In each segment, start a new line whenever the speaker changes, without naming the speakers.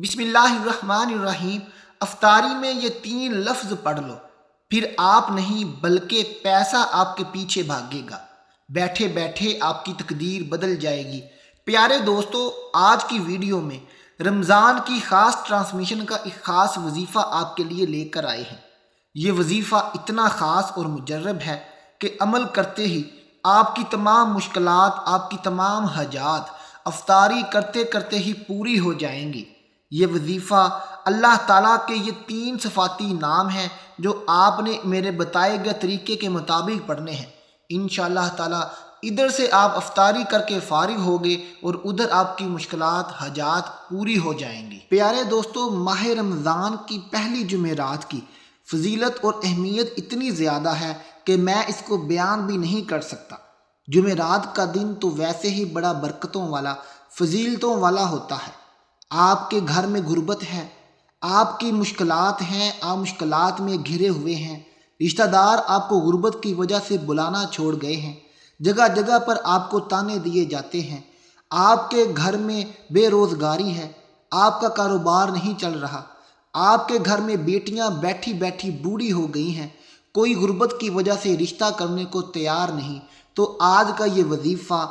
بسم اللہ الرحمن الرحیم۔ افطاری میں یہ 3 لفظ پڑھ لو، پھر آپ نہیں بلکہ پیسہ آپ کے پیچھے بھاگے گا، بیٹھے بیٹھے آپ کی تقدیر بدل جائے گی۔ پیارے دوستو، آج کی ویڈیو میں رمضان کی خاص ٹرانسمیشن کا ایک خاص وظیفہ آپ کے لیے لے کر آئے ہیں۔ یہ وظیفہ اتنا خاص اور مجرب ہے کہ عمل کرتے ہی آپ کی تمام مشکلات، آپ کی تمام حاجات افطاری کرتے کرتے ہی پوری ہو جائیں گی۔ یہ وظیفہ اللہ تعالیٰ کے یہ 3 صفاتی نام ہیں جو آپ نے میرے بتائے گئے طریقے کے مطابق پڑھنے ہیں۔ انشاءاللہ تعالیٰ ادھر سے آپ افطاری کر کے فارغ ہوگے اور ادھر آپ کی مشکلات حاجات پوری ہو جائیں گی۔ پیارے دوستو، ماہ رمضان کی پہلی جمعرات کی فضیلت اور اہمیت اتنی زیادہ ہے کہ میں اس کو بیان بھی نہیں کر سکتا۔ جمعرات کا دن تو ویسے ہی بڑا برکتوں والا، فضیلتوں والا ہوتا ہے۔ آپ کے گھر میں غربت ہے، آپ کی مشکلات ہیں، آپ مشکلات میں گھرے ہوئے ہیں، رشتہ دار آپ کو غربت کی وجہ سے بلانا چھوڑ گئے ہیں، جگہ جگہ پر آپ کو تانے دیے جاتے ہیں، آپ کے گھر میں بے روزگاری ہے، آپ کا کاروبار نہیں چل رہا، آپ کے گھر میں بیٹیاں بیٹھی بیٹھی بوڑھی ہو گئی ہیں، کوئی غربت کی وجہ سے رشتہ کرنے کو تیار نہیں، تو آج کا یہ وظیفہ،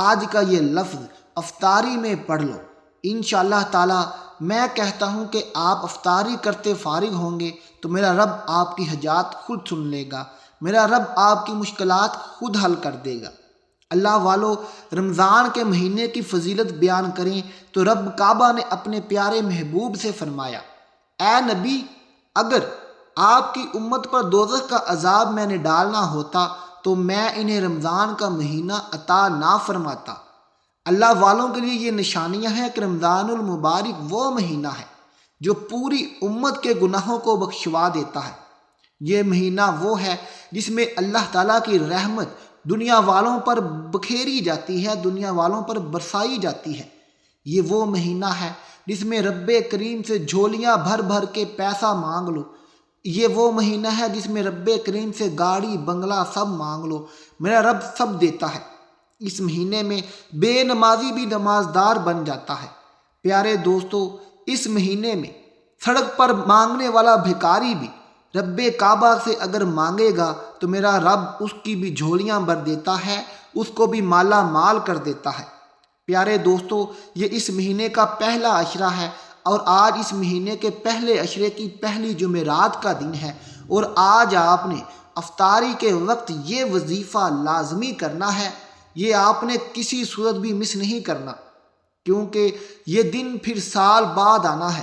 آج کا یہ لفظ افطاری میں پڑھ لو۔ انشاءاللہ تعالیٰ میں کہتا ہوں کہ آپ افطاری کرتے فارغ ہوں گے تو میرا رب آپ کی حاجات خود سن لے گا، میرا رب آپ کی مشکلات خود حل کر دے گا۔ اللہ والو، رمضان کے مہینے کی فضیلت بیان کریں تو رب کعبہ نے اپنے پیارے محبوب سے فرمایا، اے نبی، اگر آپ کی امت پر دوزخ کا عذاب میں نے ڈالنا ہوتا تو میں انہیں رمضان کا مہینہ عطا نہ فرماتا۔ اللہ والوں کے لیے یہ نشانیاں ہیں کہ رمضان المبارک وہ مہینہ ہے جو پوری امت کے گناہوں کو بخشوا دیتا ہے۔ یہ مہینہ وہ ہے جس میں اللہ تعالیٰ کی رحمت دنیا والوں پر بکھیری جاتی ہے، دنیا والوں پر برسائی جاتی ہے۔ یہ وہ مہینہ ہے جس میں رب کریم سے جھولیاں بھر بھر کے پیسہ مانگ لو۔ یہ وہ مہینہ ہے جس میں رب کریم سے گاڑی بنگلہ سب مانگ لو، میرا رب سب دیتا ہے۔ اس مہینے میں بے نمازی بھی نمازدار بن جاتا ہے۔ پیارے دوستو، اس مہینے میں سڑک پر مانگنے والا بھکاری بھی رب کعبہ سے اگر مانگے گا تو میرا رب اس کی بھی جھولیاں بھر دیتا ہے، اس کو بھی مالا مال کر دیتا ہے۔ پیارے دوستو، یہ اس مہینے کا پہلا عشرہ ہے اور آج اس مہینے کے پہلے عشرے کی پہلی جمعرات کا دن ہے، اور آج آپ نے افطاری کے وقت یہ وظیفہ لازمی کرنا ہے۔ یہ آپ نے کسی صورت بھی مس نہیں کرنا، کیونکہ یہ دن پھر سال بعد آنا ہے۔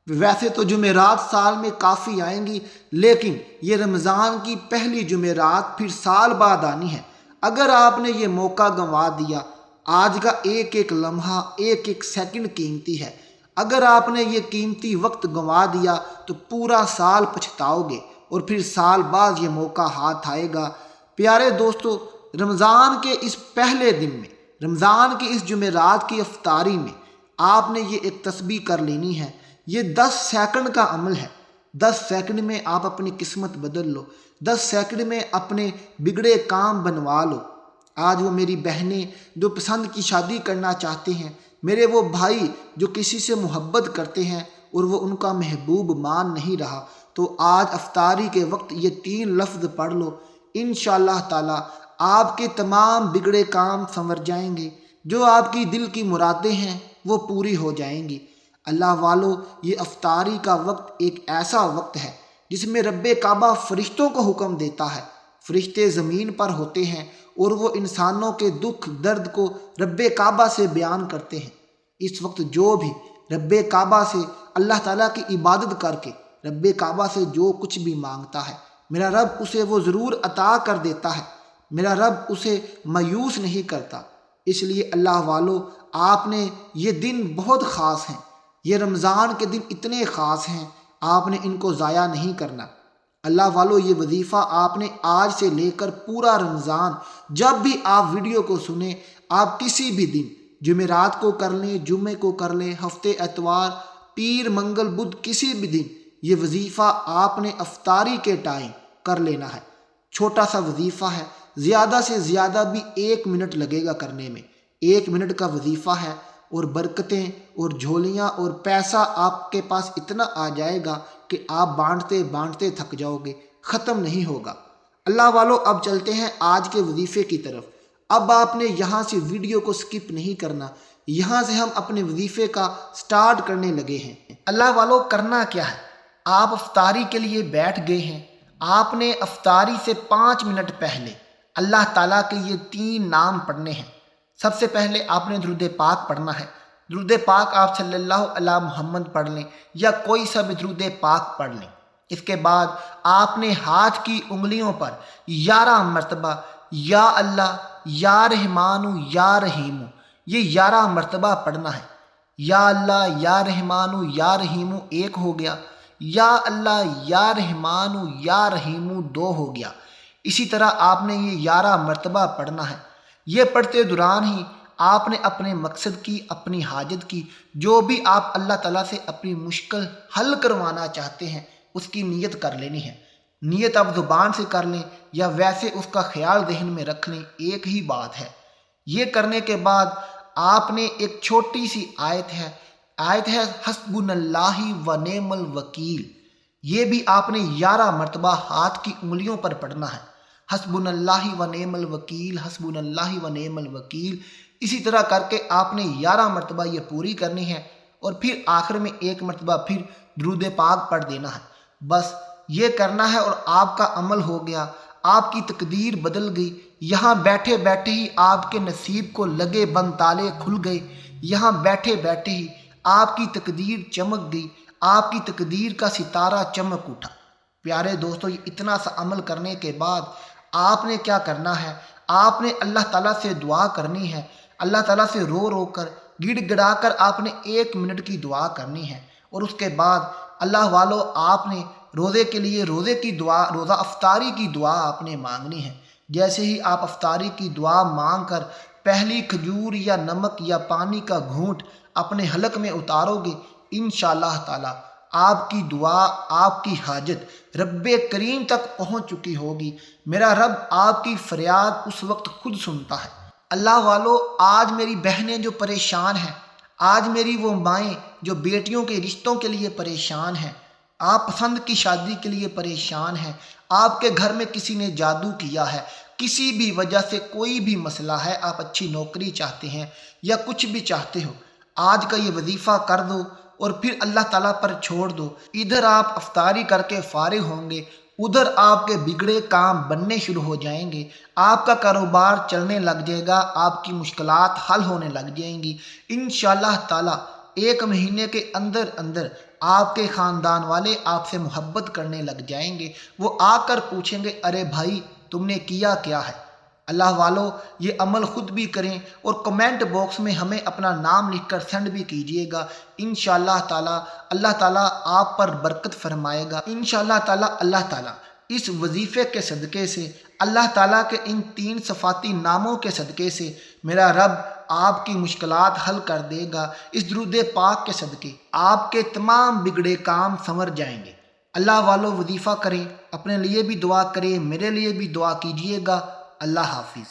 ویسے تو جمعرات سال میں کافی آئیں گی، لیکن یہ رمضان کی پہلی جمعرات پھر سال بعد آنی ہے۔ اگر آپ نے یہ موقع گنوا دیا، آج کا ایک ایک لمحہ، ایک ایک سیکنڈ قیمتی ہے، اگر آپ نے یہ قیمتی وقت گنوا دیا تو پورا سال پچھتاؤ گے، اور پھر سال بعد یہ موقع ہاتھ آئے گا۔ پیارے دوستو، رمضان کے اس پہلے دن میں، رمضان کی اس جمعرات کی افطاری میں آپ نے یہ ایک تسبیح کر لینی ہے۔ یہ 10 سیکنڈ کا عمل ہے۔ 10 سیکنڈ میں آپ اپنی قسمت بدل لو، 10 سیکنڈ میں اپنے بگڑے کام بنوا لو۔ آج وہ میری بہنیں جو پسند کی شادی کرنا چاہتے ہیں، میرے وہ بھائی جو کسی سے محبت کرتے ہیں اور وہ ان کا محبوب مان نہیں رہا، تو آج افطاری کے وقت یہ 3 لفظ پڑھ لو۔ انشاءاللہ تعالی آپ کے تمام بگڑے کام سنور جائیں گے، جو آپ کی دل کی مرادیں ہیں وہ پوری ہو جائیں گی۔ اللہ والو، یہ افطاری کا وقت ایک ایسا وقت ہے جس میں رب کعبہ فرشتوں کو حکم دیتا ہے۔ فرشتے زمین پر ہوتے ہیں اور وہ انسانوں کے دکھ درد کو رب کعبہ سے بیان کرتے ہیں۔ اس وقت جو بھی رب کعبہ سے اللہ تعالیٰ کی عبادت کر کے رب کعبہ سے جو کچھ بھی مانگتا ہے، میرا رب اسے وہ ضرور عطا کر دیتا ہے، میرا رب اسے مایوس نہیں کرتا۔ اس لیے اللہ والو، آپ نے یہ دن بہت خاص ہیں، یہ رمضان کے دن اتنے خاص ہیں، آپ نے ان کو ضائع نہیں کرنا۔ اللہ والو، یہ وظیفہ آپ نے آج سے لے کر پورا رمضان، جب بھی آپ ویڈیو کو سنیں، آپ کسی بھی دن، جمعرات کو کر لیں، جمعے کو کر لیں، ہفتے اتوار، پیر، منگل، بدھ، کسی بھی دن یہ وظیفہ آپ نے افطاری کے ٹائم کر لینا ہے۔ چھوٹا سا وظیفہ ہے، زیادہ سے زیادہ بھی 1 منٹ لگے گا کرنے میں، 1 منٹ کا وظیفہ ہے۔ اور برکتیں اور جھولیاں اور پیسہ آپ کے پاس اتنا آ جائے گا کہ آپ بانٹتے بانٹتے تھک جاؤ گے، ختم نہیں ہوگا۔ اللہ والو، اب چلتے ہیں آج کے وظیفے کی طرف۔ اب آپ نے یہاں سے ویڈیو کو سکپ نہیں کرنا، یہاں سے ہم اپنے وظیفے کا سٹارٹ کرنے لگے ہیں۔ اللہ والو، کرنا کیا ہے؟ آپ افطاری کے لیے بیٹھ گئے ہیں۔ آپ نے افطاری سے 5 منٹ پہلے اللہ تعالیٰ کے یہ 3 نام پڑھنے ہیں۔ سب سے پہلے آپ نے درود پاک پڑھنا ہے۔ درود پاک آپ صلی اللہ علیہ محمد پڑھ لیں یا کوئی سا بھی درود پاک پڑھ لیں۔ اس کے بعد آپ نے ہاتھ کی انگلیوں پر 11 مرتبہ یا اللہ یا رحمانو یا رحیمو، یہ 11 مرتبہ پڑھنا ہے۔ یا اللہ یا رحمانو یا رحیمو 1 ہو گیا، یا اللہ یا رحمانو یا رحیمو 2 ہو گیا۔ اسی طرح آپ نے یہ 11 مرتبہ پڑھنا ہے۔ یہ پڑھتے دوران ہی آپ نے اپنے مقصد کی، اپنی حاجت کی، جو بھی آپ اللہ تعالیٰ سے اپنی مشکل حل کروانا چاہتے ہیں اس کی نیت کر لینی ہے۔ نیت آپ زبان سے کر لیں یا ویسے اس کا خیال ذہن میں رکھ لیں، ایک ہی بات ہے۔ یہ کرنے کے بعد آپ نے ایک چھوٹی سی آیت ہے حسبنا اللہ و نعم الوکیل، یہ بھی آپ نے 11 مرتبہ ہاتھ کی انگلیوں پر پڑھنا ہے۔ حسبنا اللہ و نعم الوکیل، حسبنا اللہ و نعم الوکیل، اسی طرح کر کے آپ نے 11 مرتبہ یہ پوری کرنی ہے، اور پھر آخر میں 1 مرتبہ پھر درود پاک پڑھ دینا ہے۔ بس یہ کرنا ہے اور آپ کا عمل ہو گیا، آپ کی تقدیر بدل گئی۔ یہاں بیٹھے بیٹھے ہی آپ کے نصیب کو لگے بند تالے کھل گئے، یہاں بیٹھے بیٹھے ہی آپ کی تقدیر چمک گئی، آپ کی تقدیر کا ستارہ چمک اٹھا۔ پیارے دوستو، یہ اتنا سا عمل کرنے کے بعد آپ نے کیا کرنا ہے؟ آپ نے اللہ تعالیٰ سے دعا کرنی ہے۔ اللہ تعالیٰ سے رو رو کر، گڑ گڑا کر آپ نے 1 منٹ کی دعا کرنی ہے، اور اس کے بعد اللہ والو آپ نے روزے کے لیے روزے کی دعا، روزہ افطاری کی دعا آپ نے مانگنی ہے۔ جیسے ہی آپ افطاری کی دعا مانگ کر پہلی کھجور یا نمک یا پانی کا گھونٹ اپنے حلق میں اتارو گے، انشاءاللہ تعالی آپ کی دعا، آپ کی حاجت رب کریم تک پہنچ چکی ہوگی۔ میرا رب آپ کی فریاد اس وقت خود سنتا ہے۔ اللہ والو، آج میری بہنیں جو پریشان ہیں، آج میری وہ مائیں جو بیٹیوں کے رشتوں کے لیے پریشان ہیں، آپ پسند کی شادی کے لیے پریشان ہیں، آپ کے گھر میں کسی نے جادو کیا ہے، کسی بھی وجہ سے کوئی بھی مسئلہ ہے، آپ اچھی نوکری چاہتے ہیں یا کچھ بھی چاہتے ہو، آج کا یہ وظیفہ کر دو اور پھر اللہ تعالیٰ پر چھوڑ دو۔ ادھر آپ افطاری کر کے فارغ ہوں گے، ادھر آپ کے بگڑے کام بننے شروع ہو جائیں گے، آپ کا کاروبار چلنے لگ جائے گا، آپ کی مشکلات حل ہونے لگ جائیں گی۔ انشاءاللہ تعالیٰ 1 مہینے کے اندر اندر آپ کے خاندان والے آپ سے محبت کرنے لگ جائیں گے، وہ آ کر پوچھیں گے، ارے بھائی تم نے کیا کیا ہے؟ اللہ والو، یہ عمل خود بھی کریں اور کمنٹ باکس میں ہمیں اپنا نام لکھ کر سینڈ بھی کیجئے گا۔ انشاءاللہ تعالی اللہ تعالیٰ آپ پر برکت فرمائے گا۔ انشاءاللہ تعالی اللہ تعالیٰ اس وظیفے کے صدقے سے، اللہ تعالیٰ کے ان 3 صفاتی ناموں کے صدقے سے میرا رب آپ کی مشکلات حل کر دے گا۔ اس درود پاک کے صدقے آپ کے تمام بگڑے کام سنور جائیں گے۔ اللہ والو، وظیفہ کریں، اپنے لیے بھی دعا کریں، میرے لیے بھی دعا کیجئے گا۔ اللہ حافظ۔